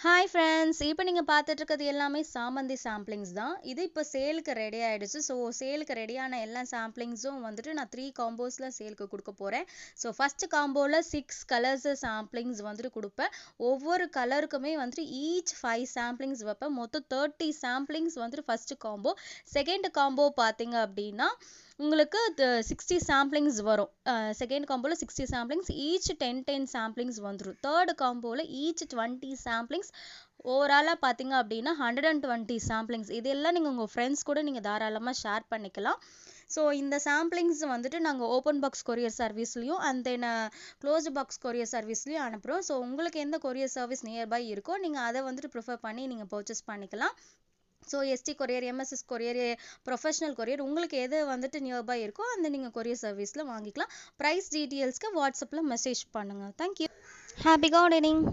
Hi friends, இப்போ நீங்கள் பார்த்துட்டு இருக்கிறது எல்லாமே சாமந்தி சாம்பிளிங்ஸ் தான். இது இப்போ சேலுக்கு ரெடி ஆகிடுச்சு. ஸோ சேலுக்கு ரெடியான எல்லா சாம்பிளிங்ஸும் வந்துட்டு நான் 3 காம்போஸில் சேலுக்கு கொடுக்க போகிறேன். ஸோ ஃபஸ்ட்டு காம்போவில் 6 கலர்ஸ் சாம்பிளிங்ஸ் வந்துட்டு கொடுப்பேன். ஒவ்வொரு கலருக்குமே வந்துட்டு ஈச் 5 சாம்பிளிங்ஸ் வைப்பேன். மொத்தம் 30 சாம்பிளிங்ஸ் வந்துட்டு ஃபஸ்ட்டு காம்போ. செகண்ட் காம்போ பார்த்தீங்க அப்படின்னா உங்களுக்கு 60 சாம்பிளிங்ஸ் வரும். செகண்ட் காம்போவில் 60 சாம்பிளிங்ஸ், ஈச் 10 சாம்பிளிங்ஸ் வந்துடும். தேர்ட் காம்போவில் ஈச் 20 சாம்பிளிங்ஸ். ஓவராலாக பார்த்தீங்க அப்படின்னா 120 சாம்பிளிங்ஸ். இதெல்லாம் நீங்கள் உங்கள் ஃப்ரெண்ட்ஸ் கூட நீங்கள் தாராளமாக ஷேர் பண்ணிக்கலாம். ஸோ இந்த சாம்பிளிங்ஸ் வந்துட்டு நாங்கள் ஓப்பன் பாக்ஸ் கொரியர் சர்வீஸ்லையும் and then closed box courier சர்வீஸ்லையும் அனுப்புகிறோம். ஸோ உங்களுக்கு எந்த கொரியர் சர்வீஸ் நியர்பை இருக்கோ நீங்கள் அதை வந்துட்டு ப்ரிஃபர் பண்ணி நீங்கள் பர்ச்சேஸ் பண்ணிக்கலாம். So ST courier, MSS courier, professional courier, உங்களுக்கு எது வந்துட்டு நியர்பை இருக்கோ அந்த நீங்கள் கொரியர் சர்வீஸில் வாங்கிக்கலாம். ப்ரைஸ் டீட்டெயில்ஸ்க்கு வாட்ஸ்அப்பில் மெசேஜ் பண்ணுங்கள். தேங்க்யூ. Happy gardening.